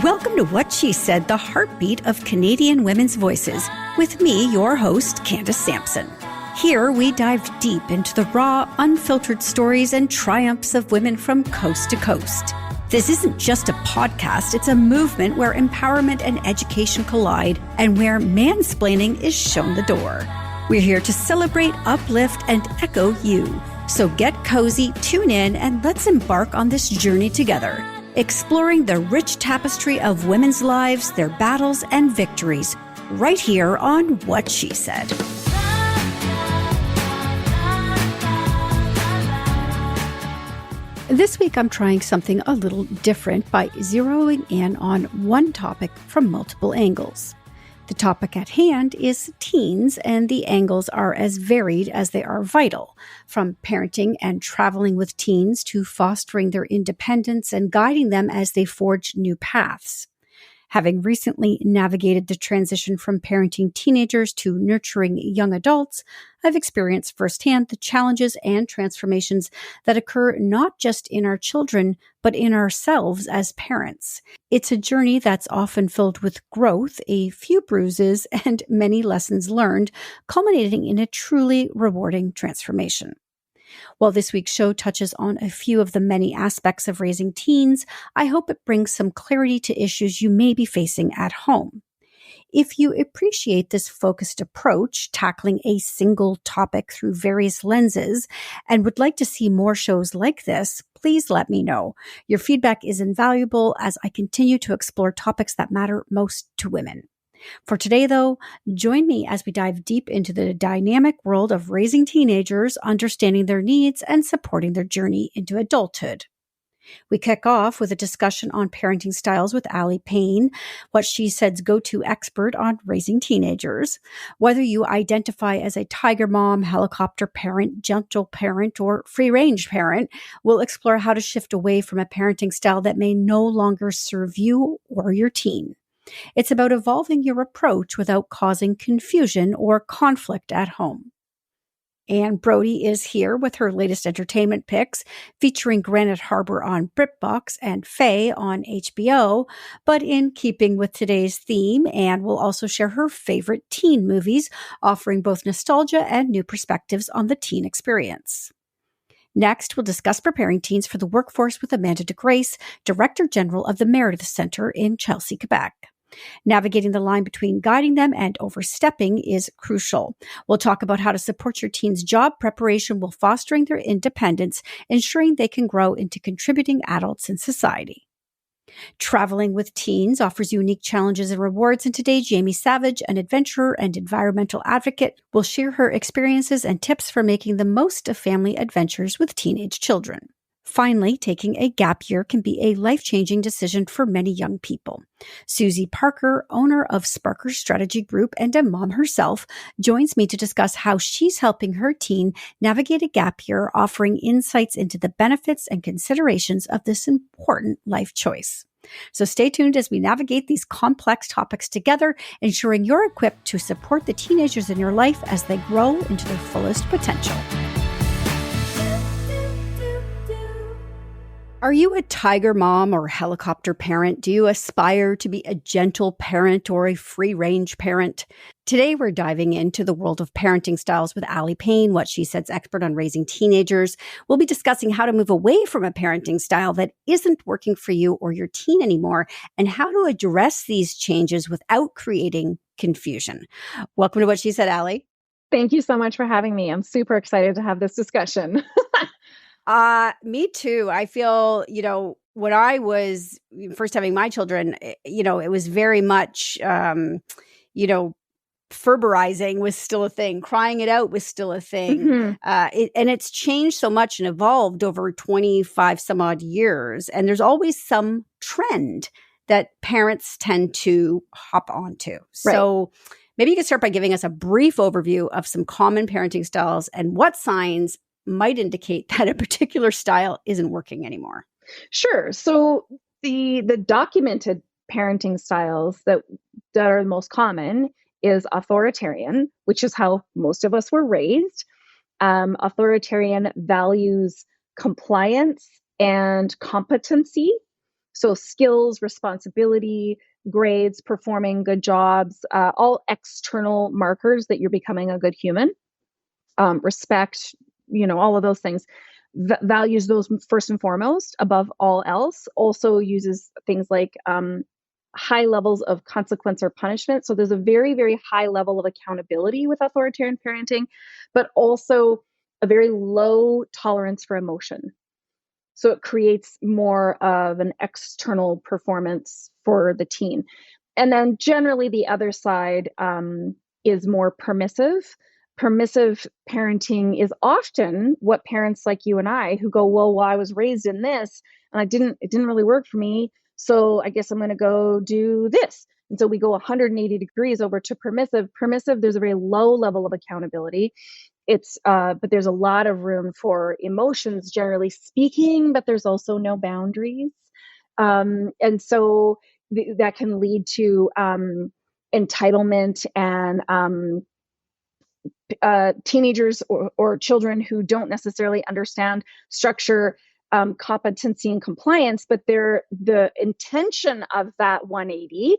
Welcome to What She Said, the heartbeat of Canadian women's voices, with me, your host, Candace Sampson. Here, we dive deep into the raw, unfiltered stories and triumphs of women from coast to coast. This isn't just a podcast, it's a movement where empowerment and education collide and where mansplaining is shown the door. We're here to celebrate, uplift, and echo you. So get cozy, tune in, and let's embark on this journey together, exploring the rich tapestry of women's lives, their battles and victories, right here on What She Said. This week, I'm trying something a little different by zeroing in on one topic from multiple angles. The topic at hand is teens, and the angles are as varied as they are vital, from parenting and traveling with teens to fostering their independence and guiding them as they forge new paths. Having recently navigated the transition from parenting teenagers to nurturing young adults, I've experienced firsthand the challenges and transformations that occur not just in our children, but in ourselves as parents. It's a journey that's often filled with growth, a few bruises, and many lessons learned, culminating in a truly rewarding transformation. While this week's show touches on a few of the many aspects of raising teens, I hope it brings some clarity to issues you may be facing at home. If you appreciate this focused approach, tackling a single topic through various lenses, and would like to see more shows like this, please let me know. Your feedback is invaluable as I continue to explore topics that matter most to women. For today, though, join me as we dive deep into the dynamic world of raising teenagers, understanding their needs, and supporting their journey into adulthood. We kick off with a discussion on parenting styles with Aly Pain, What She Said's go-to expert on raising teenagers. Whether you identify as a tiger mom, helicopter parent, gentle parent, or free-range parent, we'll explore how to shift away from a parenting style that may no longer serve you or your teen. It's about evolving your approach without causing confusion or conflict at home. Anne Brodie is here with her latest entertainment picks, featuring Granite Harbor on BritBox and Faye on HBO. But in keeping with today's theme, Anne will also share her favorite teen movies, offering both nostalgia and new perspectives on the teen experience. Next, we'll discuss preparing teens for the workforce with Amanda Degrace, Director General of the Meredith Center in Chelsea, Quebec. Navigating the line between guiding them and overstepping is crucial. We'll talk about how to support your teens' job preparation while fostering their independence, ensuring they can grow into contributing adults in society. Traveling with teens offers unique challenges and rewards, and today Jami Savage, an adventurer and environmental advocate, will share her experiences and tips for making the most of family adventures with teenage children. Finally, taking a gap year can be a life-changing decision for many young people. Susie Parker, owner of Sparker Strategy Group and a mom herself, joins me to discuss how she's helping her teen navigate a gap year, offering insights into the benefits and considerations of this important life choice. So stay tuned as we navigate these complex topics together, ensuring you're equipped to support the teenagers in your life as they grow into their fullest potential. Are you a tiger mom or helicopter parent? Do you aspire to be a gentle parent or a free-range parent? Today, we're diving into the world of parenting styles with Aly Pain, What She Said's expert on raising teenagers. We'll be discussing how to move away from a parenting style that isn't working for you or your teen anymore, and how to address these changes without creating confusion. Welcome to What She Said, Aly. Thank you so much for having me. I'm super excited to have this discussion. Me too. I feel, when I was first having my children, it was very much, Ferberizing was still a thing. Crying it out was still a thing. Mm-hmm. And it's changed so much and evolved over 25 some odd years. And there's always some trend that parents tend to hop onto. Right. So maybe you can start by giving us a brief overview of some common parenting styles and what signs might indicate that a particular style isn't working anymore. Sure. So the documented parenting styles that are the most common is authoritarian, which is how most of us were raised. Authoritarian values compliance and competency. So skills, responsibility, grades, performing good jobs, all external markers that you're becoming a good human. Respect, all of those things. Values those first and foremost above all else. Also uses things like high levels of consequence or punishment. So there's a very, very high level of accountability with authoritarian parenting, but also a very low tolerance for emotion. So it creates more of an external performance for the teen. And then generally the other side is more permissive. Permissive parenting is often what parents like you and I who go, well, I was raised in this and it didn't really work for me. So I guess I'm going to go do this. And so we go 180 degrees over to permissive. Permissive, there's a very low level of accountability. But there's a lot of room for emotions, generally speaking, but there's also no boundaries. And so that can lead to entitlement and teenagers or children who don't necessarily understand structure, competency, and compliance, but the intention of that 180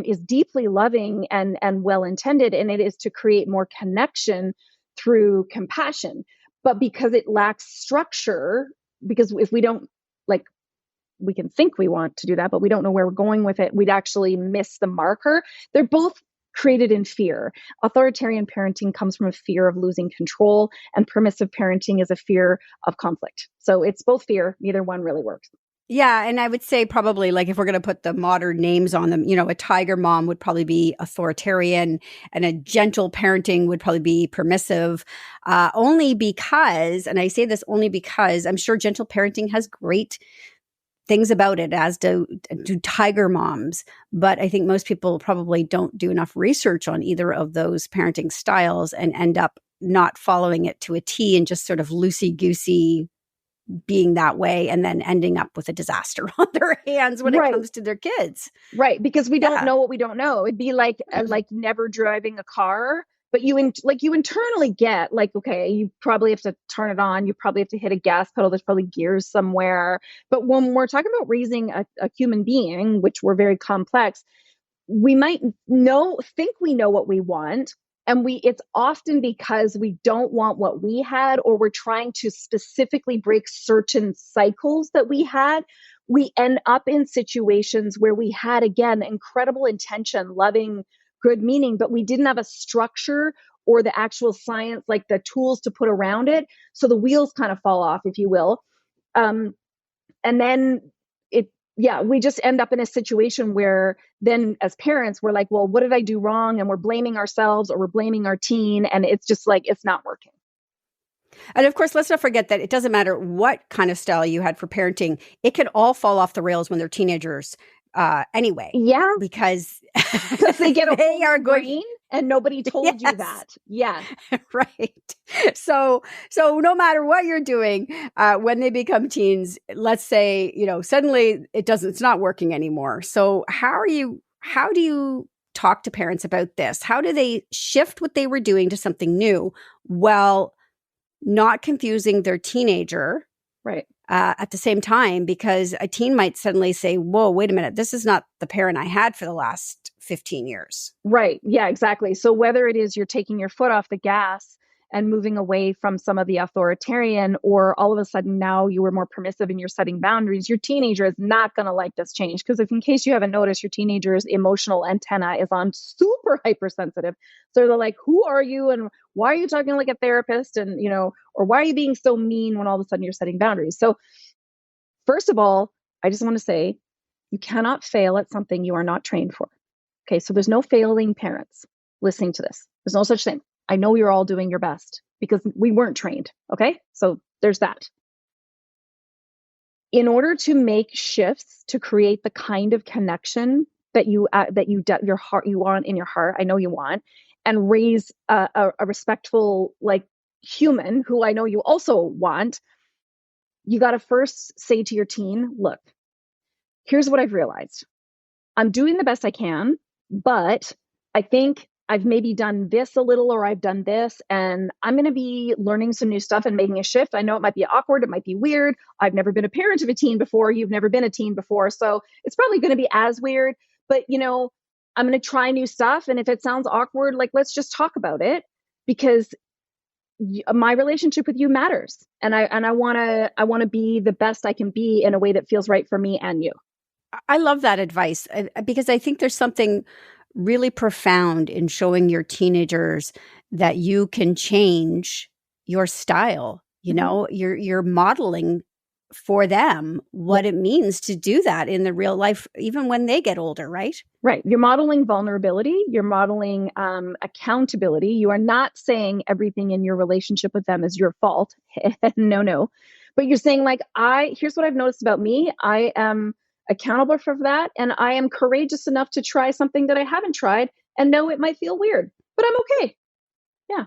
is deeply loving and well-intended, and it is to create more connection through compassion. But because it lacks structure, because if we don't, like, we can think we want to do that, but we don't know where we're going with it, we'd actually miss the marker. They're both created in fear. Authoritarian parenting comes from a fear of losing control, and permissive parenting is a fear of conflict. So it's both fear. Neither one really works. Yeah. And I would say probably, like, if we're going to put the modern names on them, a tiger mom would probably be authoritarian, and a gentle parenting would probably be permissive, only because, and I say this only because I'm sure gentle parenting has great things about it, as do tiger moms. But I think most people probably don't do enough research on either of those parenting styles and end up not following it to a T and just sort of loosey-goosey being that way, and then ending up with a disaster on their hands when it comes to their kids. Right. Because we don't know what we don't know. It'd be like never driving a car, but you internally get like, okay, you probably have to turn it on. You probably have to hit a gas pedal. There's probably gears somewhere. But when we're talking about raising a human being, which we're very complex, we might think we know what we want. And it's often because we don't want what we had, or we're trying to specifically break certain cycles that we had. We end up in situations where we had, again, incredible intention, loving, good meaning, but we didn't have a structure or the actual science, like the tools to put around it. So the wheels kind of fall off, if you will. And then we just end up in a situation where then as parents, we're like, well, what did I do wrong? And we're blaming ourselves or we're blaming our teen. And it's just like, it's not working. And of course, let's not forget that it doesn't matter what kind of style you had for parenting. It can all fall off the rails when they're teenagers anyway. Yeah. Because they get they are green and nobody told you that. Yeah. Right. So no matter what you're doing, when they become teens, let's say, suddenly it's not working anymore. So how do you talk to parents about this? How do they shift what they were doing to something new while not confusing their teenager? Right. At the same time, because a teen might suddenly say, whoa, wait a minute, this is not the parent I had for the last 15 years. Right. Yeah, exactly. So whether it is you're taking your foot off the gas and moving away from some of the authoritarian, or all of a sudden now you were more permissive and you're setting boundaries, your teenager is not going to like this change. Because if in case you haven't noticed, your teenager's emotional antenna is on super hypersensitive. So they're like, who are you? And why are you talking like a therapist? And, or why are you being so mean when all of a sudden you're setting boundaries? So first of all, I just want to say you cannot fail at something you are not trained for. Okay, so there's no failing parents listening to this. There's no such thing. I know you're all doing your best because we weren't trained. Okay, so there's that. In order to make shifts to create the kind of connection that you want in your heart, I know you want, and raise a respectful, like, human who I know you also want, you got to first say to your teen, look, here's what I've realized. I'm doing the best I can, but I think I've maybe done this a little, or I've done this, and I'm going to be learning some new stuff and making a shift. I know it might be awkward. It might be weird. I've never been a parent of a teen before. You've never been a teen before. So it's probably going to be as weird, but I'm going to try new stuff. And if it sounds awkward, like, let's just talk about it, because my relationship with you matters. And I want to be the best I can be in a way that feels right for me and you. I love that advice because I think there's something really profound in showing your teenagers that you can change your style. You're modeling for them what it means to do that in the real life, even when they get older, right? Right. You're modeling vulnerability. You're modeling accountability. You are not saying everything in your relationship with them is your fault. No. But you're saying, like, here's what I've noticed about me. I am accountable for that. And I am courageous enough to try something that I haven't tried and know it might feel weird, but I'm okay. Yeah.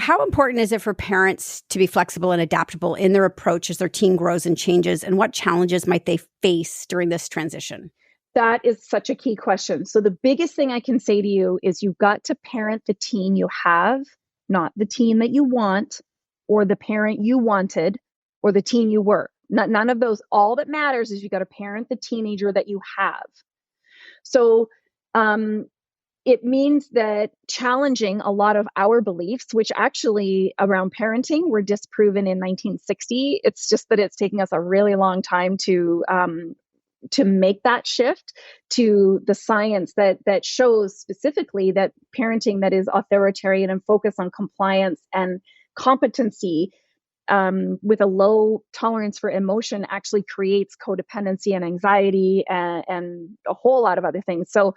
How important is it for parents to be flexible and adaptable in their approach as their teen grows and changes? And what challenges might they face during this transition? That is such a key question. So the biggest thing I can say to you is you've got to parent the teen you have, not the teen that you want, or the parent you wanted, or the teen you were. None of those. All that matters is you got to parent the teenager that you have. So it means that challenging a lot of our beliefs, which actually around parenting were disproven in 1960. It's just that it's taking us a really long time to make that shift to the science that shows specifically that parenting that is authoritarian and focused on compliance and competency with a low tolerance for emotion actually creates codependency and anxiety and a whole lot of other things. So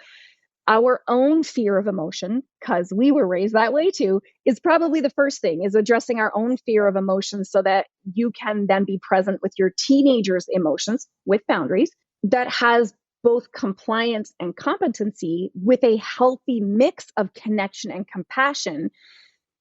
our own fear of emotion, because we were raised that way too, is probably the first thing, is addressing our own fear of emotion so that you can then be present with your teenager's emotions with boundaries that has both compliance and competency with a healthy mix of connection and compassion,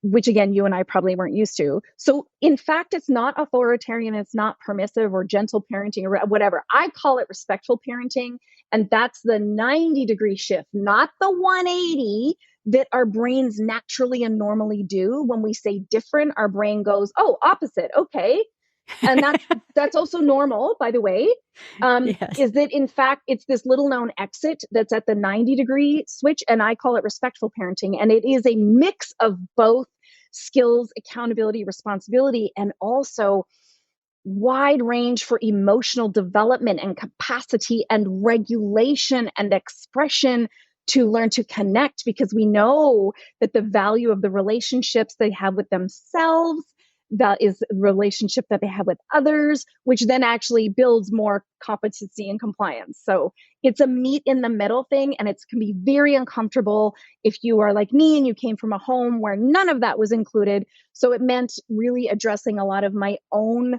which again, you and I probably weren't used to. So in fact, it's not authoritarian, it's not permissive or gentle parenting or whatever. I call it respectful parenting. And that's the 90-degree shift, not the 180 that our brains naturally and normally do. When we say different, our brain goes, oh, opposite. Okay. And that's also normal, by the way, Yes. is that in fact, it's this little known exit that's at the 90-degree switch. And I call it respectful parenting. And it is a mix of both skills, accountability, responsibility, and also wide range for emotional development and capacity and regulation and expression to learn to connect, because we know that the value of the relationships they have with themselves, that is the relationship that they have with others, which then actually builds more competency and compliance. So it's a meet in the middle thing, and it can be very uncomfortable if you are like me and you came from a home where none of that was included. So it meant really addressing a lot of my own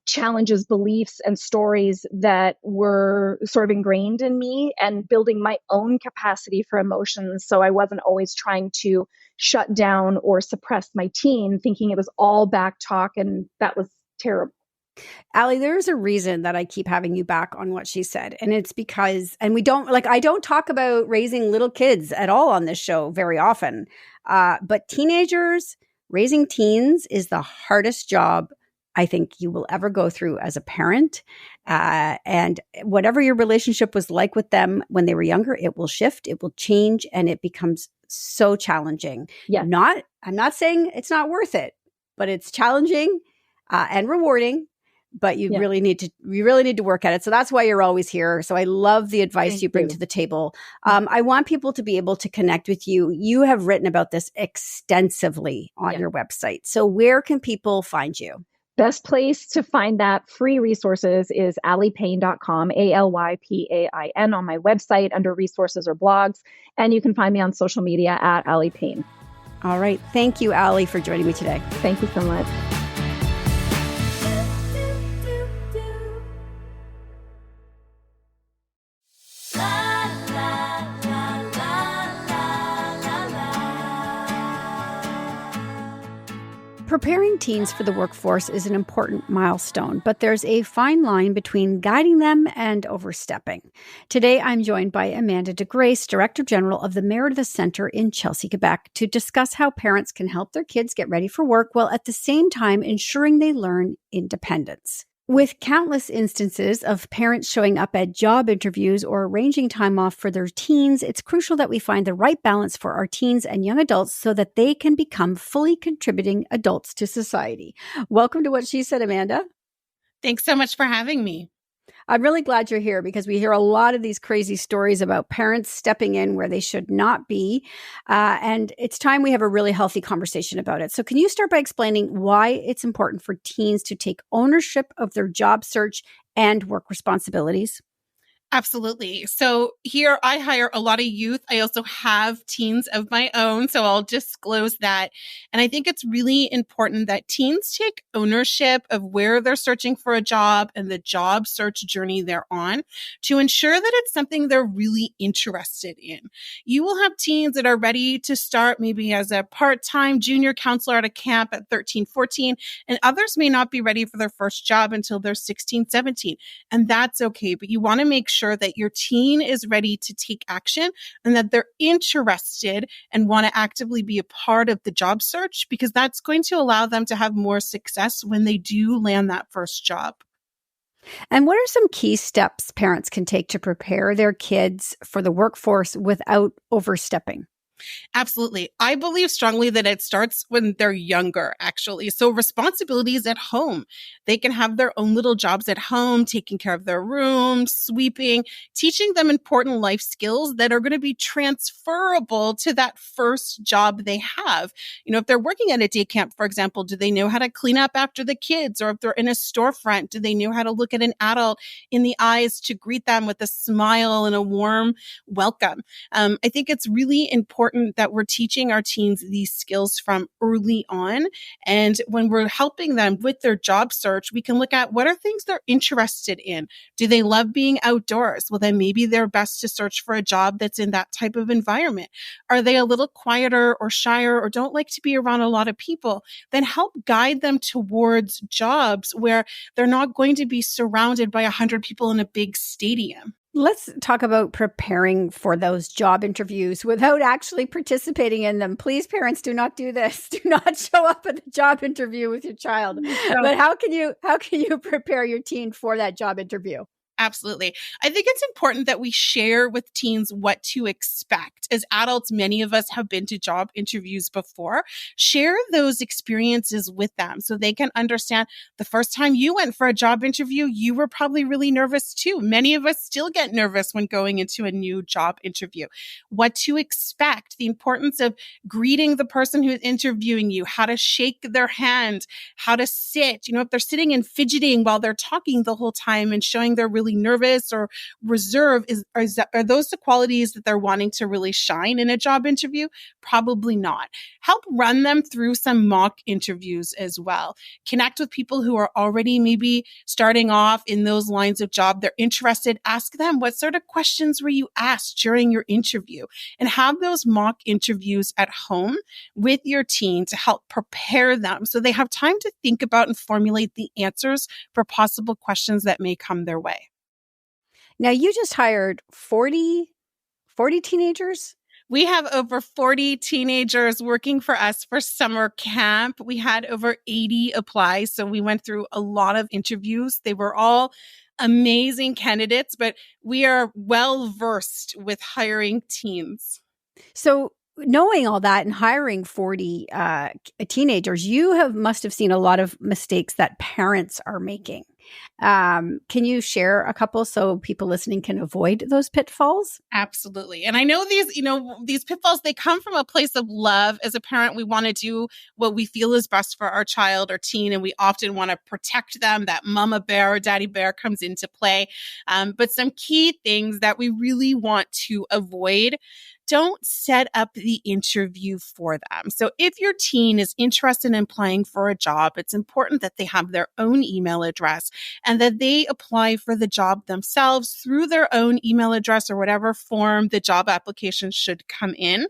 challenges, beliefs, and stories that were sort of ingrained in me, and building my own capacity for emotions. So I wasn't always trying to shut down or suppress my teen, thinking it was all back talk, and that was terrible. Aly, there's a reason that I keep having you back on what she said. And it's because, and I don't talk about raising little kids at all on this show very often. But raising teens is the hardest job I think you will ever go through as a parent. And whatever your relationship was like with them when they were younger, it will shift, it will change, and it becomes so challenging. Yeah. I'm not saying it's not worth it, but it's challenging and rewarding. But you really need to work at it. So that's why you're always here. So I love the advice you bring to the table. I want people to be able to connect with you. You have written about this extensively on your website. So where can people find you? Best place to find that free resources is alypain.com, ALYPAIN, on my website under resources or blogs. And you can find me on social media at Aly Pain. All right. Thank you, Aly, for joining me today. Thank you so much. Preparing teens for the workforce is an important milestone, but there's a fine line between guiding them and overstepping. Today, I'm joined by Amanda Degrace, Director General of the Meredith Center in Chelsea, Quebec, to discuss how parents can help their kids get ready for work while at the same time ensuring they learn independence. With countless instances of parents showing up at job interviews or arranging time off for their teens, it's crucial that we find the right balance for our teens and young adults so that they can become fully contributing adults to society. Welcome to What She Said, Amanda. Thanks so much for having me. I'm really glad you're here because we hear a lot of these crazy stories about parents stepping in where they should not be. And it's time we have a really healthy conversation about it. So can you start by explaining why it's important for teens to take ownership of their job search and work responsibilities? Absolutely. So here I hire a lot of youth. I also have teens of my own, so I'll disclose that. And I think it's really important that teens take ownership of where they're searching for a job and the job search journey they're on to ensure that it's something they're really interested in. You will have teens that are ready to start maybe as a part-time junior counselor at a camp at 13, 14, and others may not be ready for their first job until they're 16, 17. And that's okay, but you want to make sure that your teen is ready to take action and that they're interested and want to actively be a part of the job search, because that's going to allow them to have more success when they do land that first job. And what are some key steps parents can take to prepare their kids for the workforce without overstepping? Absolutely. I believe strongly that it starts when they're younger, actually. So responsibilities at home. They can have their own little jobs at home, taking care of their room, sweeping, teaching them important life skills that are going to be transferable to that first job they have. You know, if they're working at a day camp, for example, do they know how to clean up after the kids? Or if they're in a storefront, do they know how to look at an adult in the eyes to greet them with a smile and a warm welcome? I think it's really important that we're teaching our teens these skills from early on. And when we're helping them with their job search, we can look at what are things they're interested in. Do they love being outdoors? Well, then maybe they're best to search for a job that's in that type of environment. Are they a little quieter or shyer or don't like to be around a lot of people? Then help guide them towards jobs where they're not going to be surrounded by 100 people in a big stadium. Let's talk about preparing for those job interviews without actually participating in them. Please, parents, do not do this. Do not show up at the job interview with your child. No. But how can you prepare your teen for that job interview? Absolutely. I think it's important that we share with teens what to expect. As adults, many of us have been to job interviews before. Share those experiences with them so they can understand the first time you went for a job interview, you were probably really nervous too. Many of us still get nervous when going into a new job interview. What to expect, the importance of greeting the person who's interviewing you, how to shake their hand, how to sit. You know, if they're sitting and fidgeting while they're talking the whole time and showing they're really nervous or reserved, are those the qualities that they're wanting to really shine in a job interview? Probably not. Help run them through some mock interviews as well. Connect with people who are already maybe starting off in those lines of job. They're interested. Ask them, what sort of questions were you asked during your interview? And have those mock interviews at home with your teen to help prepare them so they have time to think about and formulate the answers for possible questions that may come their way. Now, you just hired 40 teenagers? We have over 40 teenagers working for us for summer camp. We had over 80 apply, so we went through a lot of interviews. They were all amazing candidates, but we are well versed with hiring teens. So knowing all that and hiring 40 teenagers, you must have seen a lot of mistakes that parents are making. Can you share a couple so people listening can avoid those pitfalls? Absolutely. And I know these pitfalls, they come from a place of love. As a parent, we want to do what we feel is best for our child or teen, and we often want to protect them. That mama bear or daddy bear comes into play. But some key things that we really want to avoid: don't set up the interview for them. So if your teen is interested in applying for a job, it's important that they have their own email address and that they apply for the job themselves through their own email address or whatever form the job application should come in.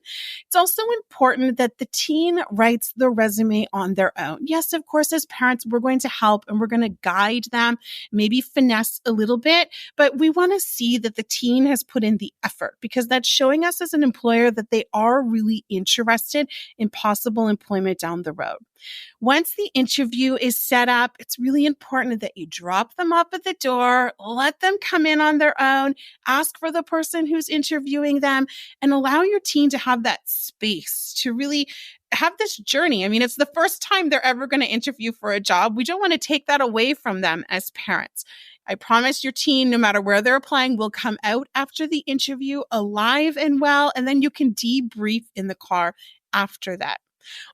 It's also important that the teen writes the resume on their own. Yes, of course, as parents, we're going to help and we're going to guide them, maybe finesse a little bit, but we want to see that the teen has put in the effort because that's showing us as an employer that they are really interested in possible employment down the road. Once the interview is set up, it's really important that you drop them off at the door, let them come in on their own, ask for the person who's interviewing them, and allow your teen to have that space to really have this journey. I mean, it's the first time they're ever going to interview for a job. We don't want to take that away from them as parents. I promise your teen, no matter where they're applying, will come out after the interview alive and well, and then you can debrief in the car after that.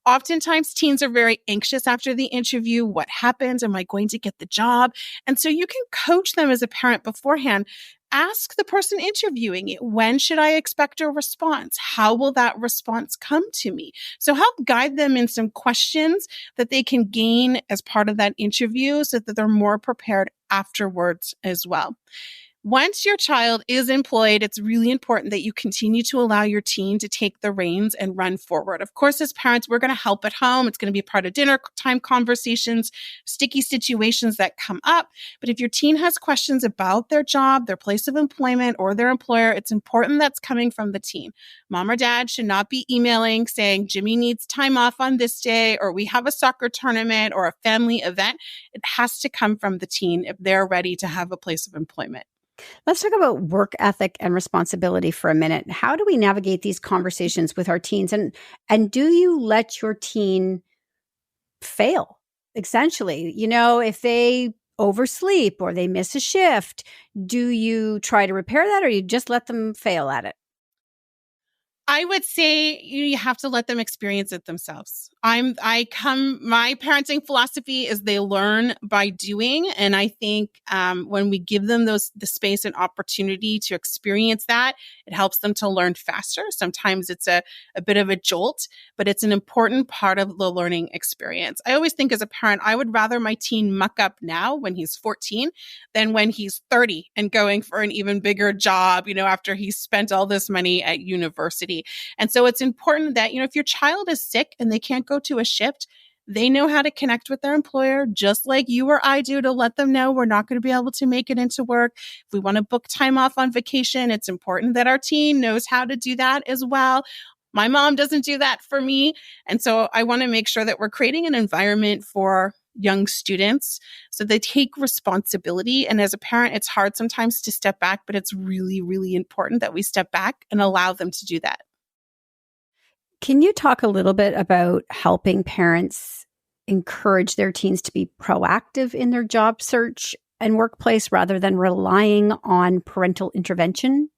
Oftentimes, teens are very anxious after the interview. What happens? Am I going to get the job? And so you can coach them as a parent beforehand. Ask the person interviewing you, when should I expect a response? How will that response come to me? So help guide them in some questions that they can gain as part of that interview so that they're more prepared afterwards as well. Once your child is employed, it's really important that you continue to allow your teen to take the reins and run forward. Of course, as parents, we're going to help at home. It's going to be part of dinner time conversations, sticky situations that come up. But if your teen has questions about their job, their place of employment, or their employer, it's important that's coming from the teen. Mom or dad should not be emailing saying, Jimmy needs time off on this day, or we have a soccer tournament or a family event. It has to come from the teen if they're ready to have a place of employment. Let's talk about work ethic and responsibility for a minute. How do we navigate these conversations with our teens? And do you let your teen fail? Essentially, if they oversleep or they miss a shift, do you try to repair that or you just let them fail at it? I would say you have to let them experience it themselves. My parenting philosophy is they learn by doing. And I think when we give them the space and opportunity to experience that, it helps them to learn faster. Sometimes it's a bit of a jolt, but it's an important part of the learning experience. I always think as a parent, I would rather my teen muck up now when he's 14 than when he's 30 and going for an even bigger job, after he's spent all this money at university. And so it's important that, if your child is sick and they can't go to a shift, they know how to connect with their employer, just like you or I do, to let them know we're not going to be able to make it into work. If we want to book time off on vacation, it's important that our teen knows how to do that as well. My mom doesn't do that for me. And so I want to make sure that we're creating an environment for young students so they take responsibility. And as a parent, it's hard sometimes to step back, but it's really, really important that we step back and allow them to do that. Can you talk a little bit about helping parents encourage their teens to be proactive in their job search and workplace rather than relying on parental intervention?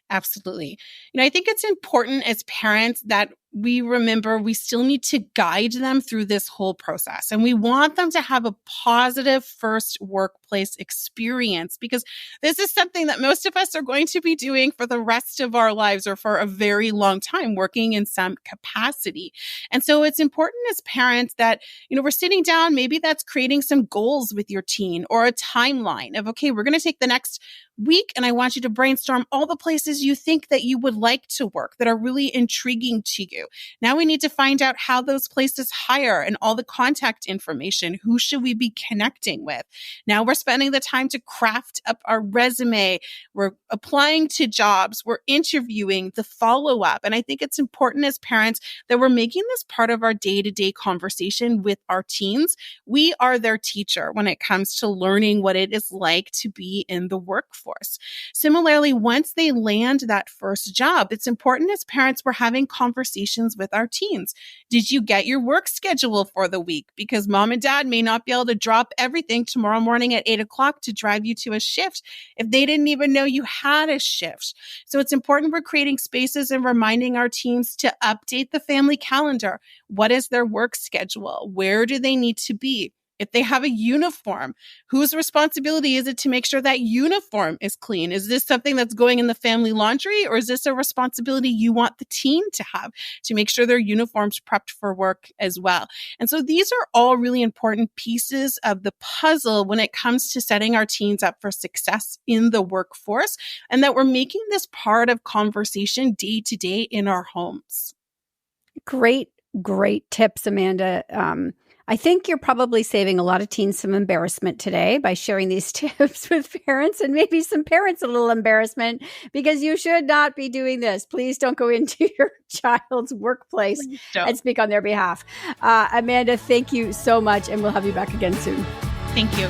Absolutely. I think it's important as parents that we remember we still need to guide them through this whole process. And we want them to have a positive first workplace experience because this is something that most of us are going to be doing for the rest of our lives or for a very long time, working in some capacity. And so it's important as parents that, we're sitting down, maybe that's creating some goals with your teen or a timeline of, okay, we're going to take the next week and I want you to brainstorm all the places you think that you would like to work that are really intriguing to you. Now we need to find out how those places hire and all the contact information. Who should we be connecting with? Now we're spending the time to craft up our resume. We're applying to jobs. We're interviewing, the follow-up. And I think it's important as parents that we're making this part of our day-to-day conversation with our teens. We are their teacher when it comes to learning what it is like to be in the workforce. Similarly, once they land that first job, it's important as parents we're having conversations with our teens. Did you get your work schedule for the week? Because mom and dad may not be able to drop everything tomorrow morning at 8:00 to drive you to a shift if they didn't even know you had a shift. So it's important we're creating spaces and reminding our teens to update the family calendar. What is their work schedule? Where do they need to be? If they have a uniform, whose responsibility is it to make sure that uniform is clean? Is this something that's going in the family laundry, or is this a responsibility you want the teen to have to make sure their uniform's prepped for work as well? And so these are all really important pieces of the puzzle when it comes to setting our teens up for success in the workforce, and that we're making this part of conversation day to day in our homes. Great, great tips, Amanda. I think you're probably saving a lot of teens some embarrassment today by sharing these tips with parents, and maybe some parents a little embarrassment, because you should not be doing this. Please don't go into your child's workplace and speak on their behalf. Amanda, thank you so much, and we'll have you back again soon. Thank you.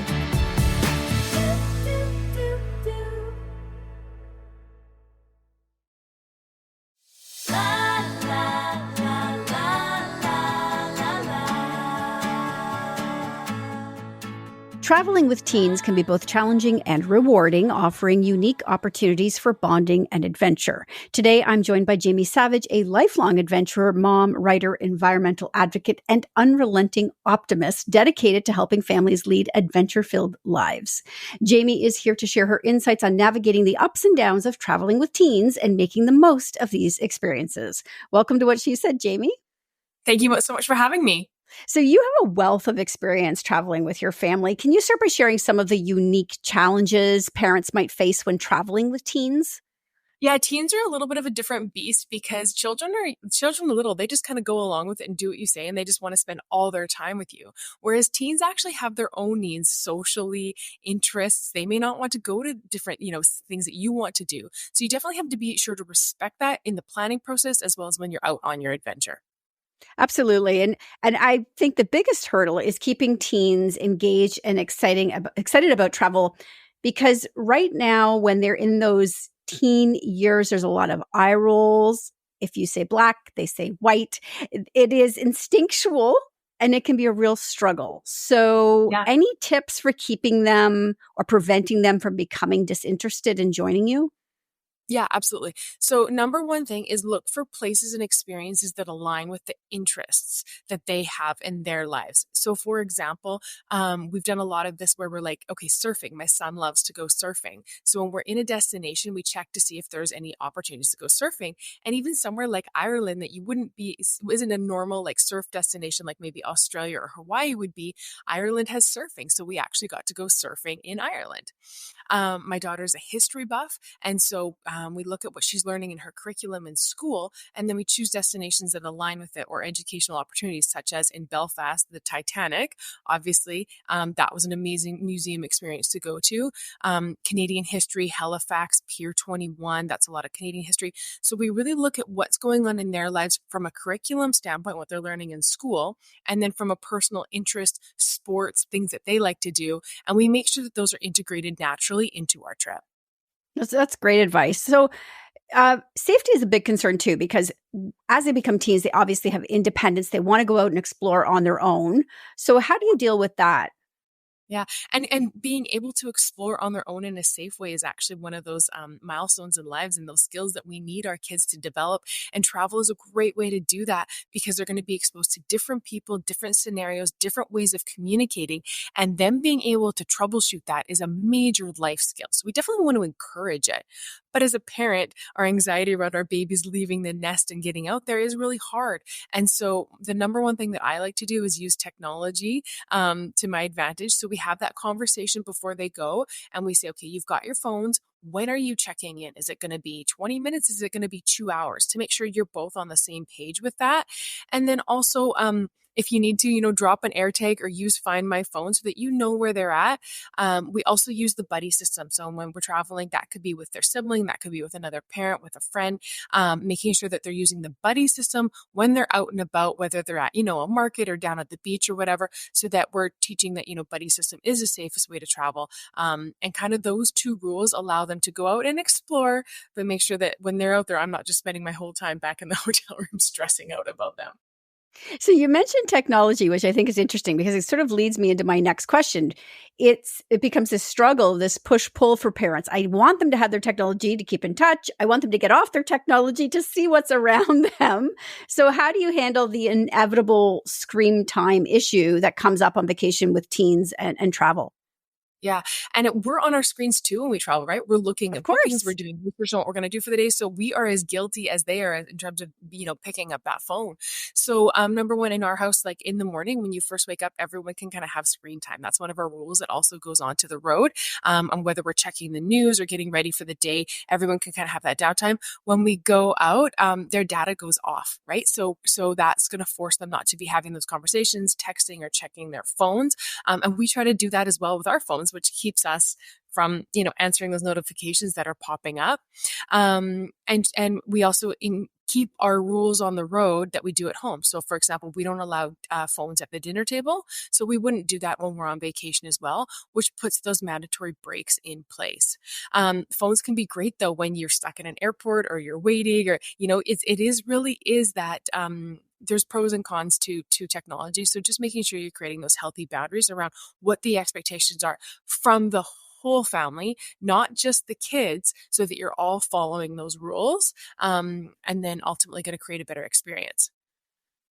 Traveling with teens can be both challenging and rewarding, offering unique opportunities for bonding and adventure. Today, I'm joined by Jami Savage, a lifelong adventurer, mom, writer, environmental advocate, and unrelenting optimist dedicated to helping families lead adventure-filled lives. Jami is here to share her insights on navigating the ups and downs of traveling with teens and making the most of these experiences. Welcome to What She Said, Jami. Thank you so much for having me. So you have a wealth of experience traveling with your family. Can you start by sharing some of the unique challenges parents might face when traveling with teens? Yeah, teens are a little bit of a different beast because children are little. They just kind of go along with it and do what you say, and they just want to spend all their time with you. Whereas teens actually have their own needs, socially, interests. They may not want to go to different, things that you want to do. So you definitely have to be sure to respect that in the planning process as well as when you're out on your adventure. Absolutely. And I think the biggest hurdle is keeping teens engaged and excited about travel, because right now when they're in those teen years, there's a lot of eye rolls. If you say black, they say white. It is instinctual and it can be a real struggle. So Any tips for keeping them or preventing them from becoming disinterested in joining you? Yeah, absolutely. So number one thing is look for places and experiences that align with the interests that they have in their lives. So for example, we've done a lot of this where we're like, okay, surfing. My son loves to go surfing. So when we're in a destination, we check to see if there's any opportunities to go surfing. And even somewhere like Ireland that isn't a normal like surf destination like maybe Australia or Hawaii would be, Ireland has surfing. So we actually got to go surfing in Ireland. My daughter's a history buff. And so we look at what she's learning in her curriculum in school, and then we choose destinations that align with it or educational opportunities, such as in Belfast, the Titanic. Obviously, that was an amazing museum experience to go to. Canadian history, Halifax, Pier 21, that's a lot of Canadian history. So we really look at what's going on in their lives from a curriculum standpoint, what they're learning in school, and then from a personal interest, sports, things that they like to do. And we make sure that those are integrated naturally into our trip. That's great advice. So safety is a big concern too, because as they become teens, they obviously have independence. They want to go out and explore on their own. So how do you deal with that? Yeah. And being able to explore on their own in a safe way is actually one of those milestones in lives and those skills that we need our kids to develop. And travel is a great way to do that because they're going to be exposed to different people, different scenarios, different ways of communicating. And them being able to troubleshoot that is a major life skill. So we definitely want to encourage it. But as a parent, our anxiety around our babies leaving the nest and getting out there is really hard. And so the number one thing that I like to do is use technology to my advantage. So we have that conversation before they go and we say, okay, you've got your phones. When are you checking in? Is it going to be 20 minutes? Is it going to be 2 hours? To make sure you're both on the same page with that. And then also, if you need to, drop an air tag or use Find My Phone so that you know where they're at. We also use the buddy system. So when we're traveling, that could be with their sibling, that could be with another parent, with a friend, making sure that they're using the buddy system when they're out and about, whether they're at, a market or down at the beach or whatever, so that we're teaching that, buddy system is the safest way to travel. And kind of those two rules allow them to go out and explore, but make sure that when they're out there, I'm not just spending my whole time back in the hotel room stressing out about them. So you mentioned technology, which I think is interesting because it sort of leads me into my next question. It becomes this struggle, this push-pull for parents. I want them to have their technology to keep in touch. I want them to get off their technology to see what's around them. So how do you handle the inevitable screen time issue that comes up on vacation with teens and travel? Yeah. And we're on our screens too when we travel, right? We're looking Of at bookings, course. we're doing research on what we're going to do for the day. So we are as guilty as they are in terms of, picking up that phone. So number one, in our house, like in the morning when you first wake up, everyone can kind of have screen time. That's one of our rules that also goes on to the road. On whether we're checking the news or getting ready for the day, everyone can kind of have that downtime. When we go out, their data goes off, right? So that's going to force them not to be having those conversations, texting or checking their phones. And we try to do that as well with our phones, which keeps us from, answering those notifications that are popping up. And we also keep our rules on the road that we do at home. So for example, we don't allow phones at the dinner table. So we wouldn't do that when we're on vacation as well, which puts those mandatory breaks in place. Phones can be great though, when you're stuck in an airport or you're waiting or, it really is that, there's pros and cons to technology. So just making sure you're creating those healthy boundaries around what the expectations are from the whole family, not just the kids, so that you're all following those rules, and then ultimately going to create a better experience.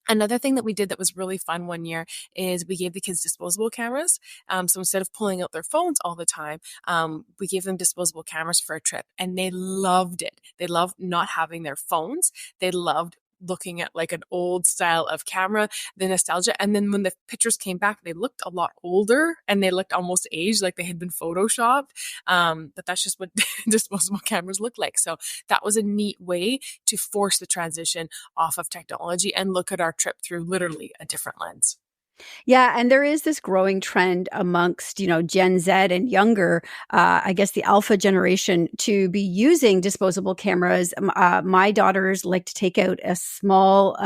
Another thing that we did that was really fun one year is we gave the kids disposable cameras. So instead of pulling out their phones all the time, we gave them disposable cameras for a trip, and they loved it. They loved not having their phones. They loved looking at like an old style of camera, the nostalgia. And then when the pictures came back, they looked a lot older and they looked almost aged, like they had been photoshopped. But that's just what disposable cameras look like. So that was a neat way to force the transition off of technology and look at our trip through literally a different lens. Yeah, and there is this growing trend amongst, Gen Z and younger, I guess the alpha generation, to be using disposable cameras. My daughters like to take out a small,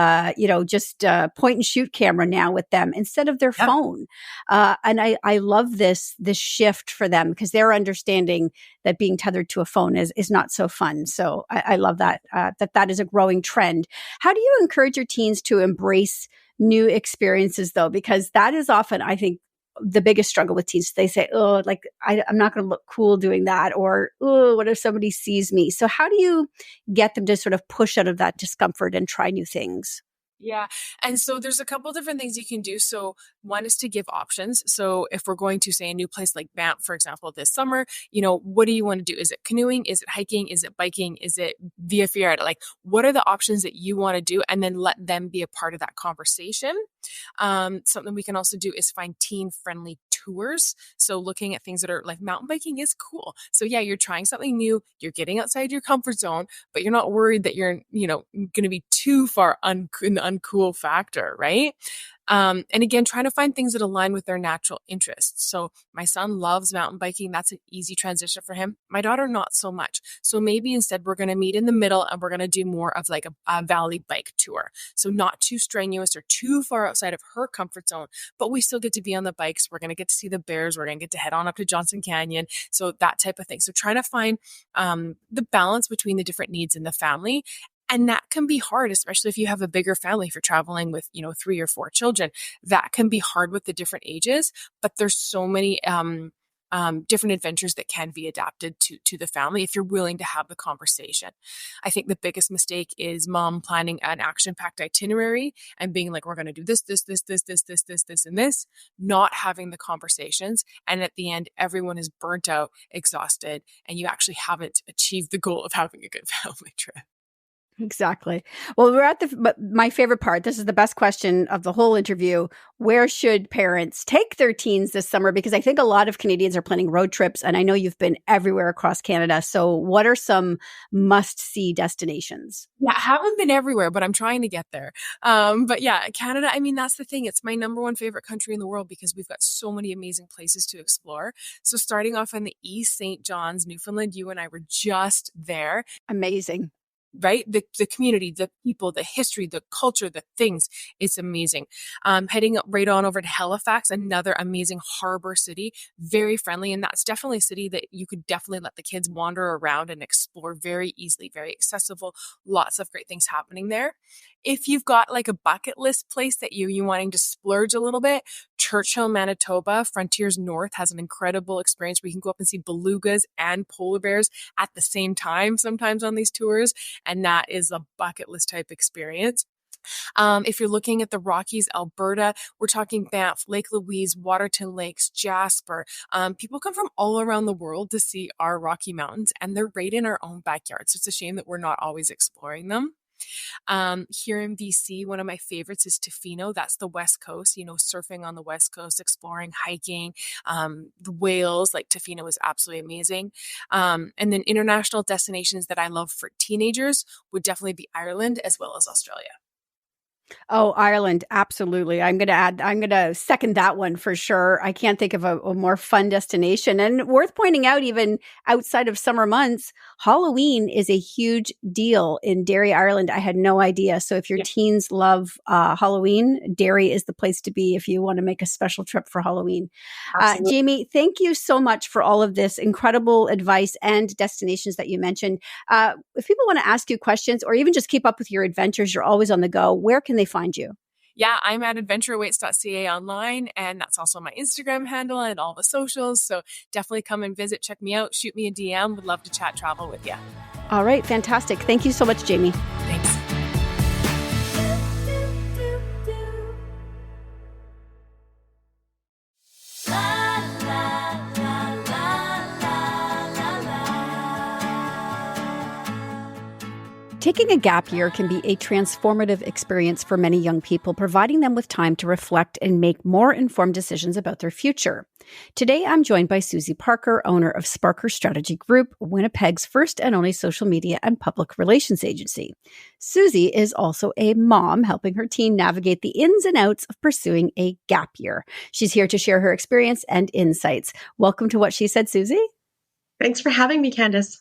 just point and shoot camera now with them instead of their phone. And I love this shift for them because they're understanding that being tethered to a phone is not so fun. So I love that, that is a growing trend. How do you encourage your teens to embrace new experiences though? Because that is often, I think, the biggest struggle with teens. They say, oh, like I'm not going to look cool doing that. Or, oh, what if somebody sees me? So how do you get them to sort of push out of that discomfort and try new things? Yeah. And so there's a couple different things you can do. So one is to give options. So if we're going to say a new place like Banff, for example, this summer, what do you want to do? Is it canoeing? Is it hiking? Is it biking? Is it Via Ferrata? Like, what are the options that you want to do? And then let them be a part of that conversation. Something we can also do is find teen friendly tours. So looking at things that are like mountain biking is cool. So yeah, you're trying something new, you're getting outside your comfort zone, but you're not worried that you're, going to be too far in the uncool factor, right? And again, trying to find things that align with their natural interests. So my son loves mountain biking. That's an easy transition for him. My daughter, not so much. So maybe instead we're going to meet in the middle and we're going to do more of like a valley bike tour. So not too strenuous or too far outside of her comfort zone, but we still get to be on the bikes. We're going to get to see the bears. We're going to get to head on up to Johnson Canyon. So that type of thing. So trying to find the balance between the different needs in the family. And that can be hard, especially if you have a bigger family, if you're traveling with, 3 or 4 children, that can be hard with the different ages, but there's so many, different adventures that can be adapted to the family if you're willing to have the conversation. I think the biggest mistake is mom planning an action-packed itinerary and being like, we're going to do this, and this, not having the conversations. And at the end, everyone is burnt out, exhausted, and you actually haven't achieved the goal of having a good family trip. Exactly. Well, we're at my favorite part. This is the best question of the whole interview. Where should parents take their teens this summer? Because I think a lot of Canadians are planning road trips, and I know you've been everywhere across Canada. So what are some must-see destinations? Yeah, I haven't been everywhere, but I'm trying to get there. But yeah, Canada, I mean, that's the thing. It's my number one favorite country in the world because we've got so many amazing places to explore. So starting off in the East, St. John's, Newfoundland, you and I were just there. Amazing. right? The community, the people, the history, the culture, the things. It's amazing. Heading right on over to Halifax, another amazing harbor city, very friendly. And that's definitely a city that you could definitely let the kids wander around and explore very easily, very accessible. Lots of great things happening there. If you've got like a bucket list place that you wanting to splurge a little bit, Churchill, Manitoba, Frontiers North has an incredible experience where you can go up and see belugas and polar bears at the same time, sometimes on these tours. And that is a bucket list type experience. If you're looking at the Rockies, Alberta, we're talking Banff, Lake Louise, Waterton Lakes, Jasper. People come from all around the world to see our Rocky Mountains, and they're right in our own backyard. So it's a shame that we're not always exploring them. Here in BC, one of my favorites is Tofino. That's the West Coast, surfing on the West Coast, exploring, hiking, the whales, like Tofino is absolutely amazing. And then international destinations that I love for teenagers would definitely be Ireland as well as Australia. Oh, Ireland. Absolutely. I'm going to second that one for sure. I can't think of a more fun destination, and worth pointing out, even outside of summer months, Halloween is a huge deal in Derry, Ireland. I had no idea. So if your teens love Halloween, Derry is the place to be if you want to make a special trip for Halloween. Jami, thank you so much for all of this incredible advice and destinations that you mentioned. If people want to ask you questions or even just keep up with your adventures, you're always on the go. Where can they find you? Yeah, I'm at adventureawaits.ca online, and that's also my Instagram handle and all the socials. So definitely come and visit, check me out, shoot me a DM. Would love to chat travel with you. All right, fantastic. Thank you so much, Jami. Thanks. Taking a gap year can be a transformative experience for many young people, providing them with time to reflect and make more informed decisions about their future. Today, I'm joined by Susie Parker, owner of Sparker Strategy Group, Winnipeg's first and only social media and public relations agency. Susie is also a mom, helping her teen navigate the ins and outs of pursuing a gap year. She's here to share her experience and insights. Welcome to What She Said, Susie. Thanks for having me, Candace.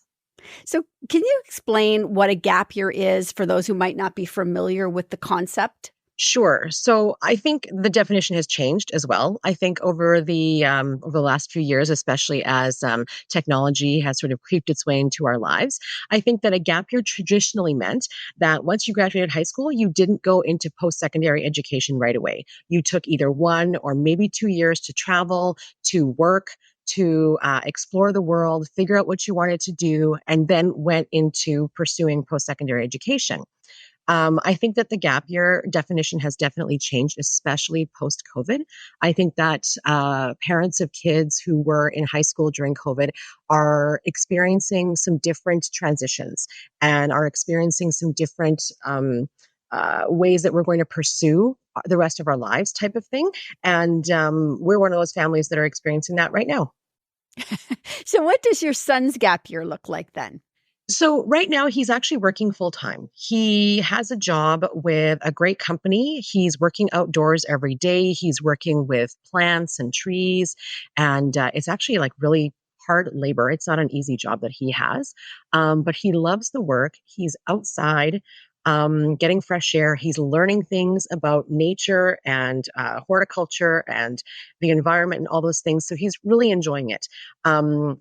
So can you explain what a gap year is for those who might not be familiar with the concept? Sure. So I think the definition has changed as well. I think over the last few years, especially as technology has sort of creeped its way into our lives, I think that a gap year traditionally meant that once you graduated high school, you didn't go into post-secondary education right away. You took either 1 or maybe 2 years to travel, to work, to explore the world, figure out what you wanted to do, and then went into pursuing post-secondary education. I think that the gap year definition has definitely changed, especially post-COVID. I think that parents of kids who were in high school during COVID are experiencing some different transitions and are experiencing some different ways that we're going to pursue the rest of our lives type of thing. And we're one of those families that are experiencing that right now. So what does your son's gap year look like then? So right now he's actually working full time. He has a job with a great company. He's working outdoors every day. He's working with plants and trees. And it's actually like really hard labor. It's not an easy job that he has. But he loves the work. He's outside. Getting fresh air. He's learning things about nature and horticulture and the environment and all those things. So he's really enjoying it.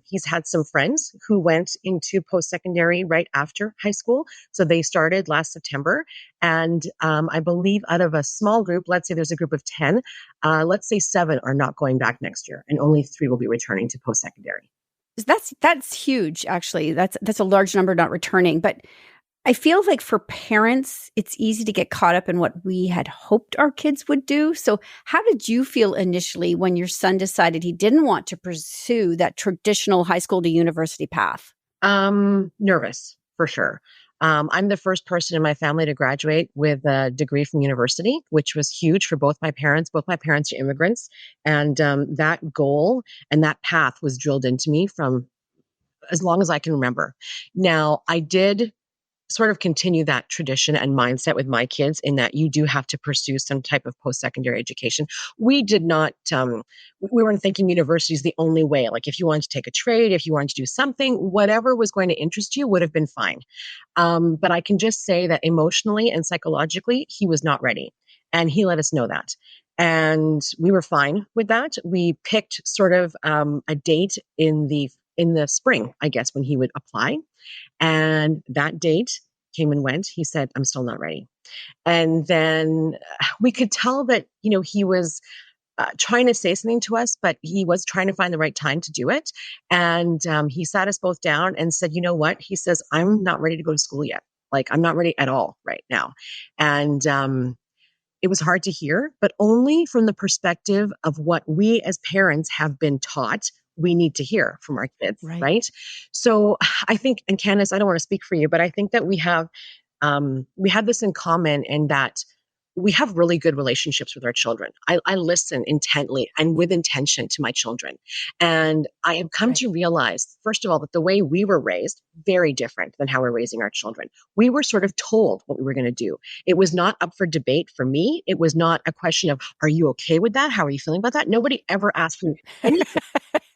He's had some friends who went into post-secondary right after high school. So they started last September. And I believe out of a small group, let's say there's a group of 10, let's say 7 are not going back next year and only 3 will be returning to post-secondary. That's huge, actually. That's a large number not returning. But I feel like for parents, it's easy to get caught up in what we had hoped our kids would do. So how did you feel initially when your son decided he didn't want to pursue that traditional high school to university path? Nervous, for sure. I'm the first person in my family to graduate with a degree from university, which was huge for both my parents. Both my parents are immigrants. And that goal and that path was drilled into me from as long as I can remember. Now, I did sort of continue that tradition and mindset with my kids in that you do have to pursue some type of post-secondary education. We did not, we weren't thinking university is the only way. Like if you wanted to take a trade, if you wanted to do something, whatever was going to interest you would have been fine. But I can just say that emotionally and psychologically, he was not ready. And he let us know that. And we were fine with that. We picked sort of a date in the spring, I guess, when he would apply. And that date came and went. He said, I'm still not ready. And then we could tell that, he was trying to say something to us, but he was trying to find the right time to do it. And he sat us both down and said, you know what? He says, I'm not ready to go to school yet. Like, I'm not ready at all right now. And it was hard to hear, but only from the perspective of what we as parents have been taught we need to hear from our kids, right? So I think, and Candace, I don't want to speak for you, but I think that we have this in common in that we have really good relationships with our children. I listen intently and with intention to my children. And I have come to realize, first of all, that the way we were raised, very different than how we're raising our children. We were sort of told what we were going to do. It was not up for debate for me. It was not a question of, are you okay with that? How are you feeling about that? Nobody ever asked me anything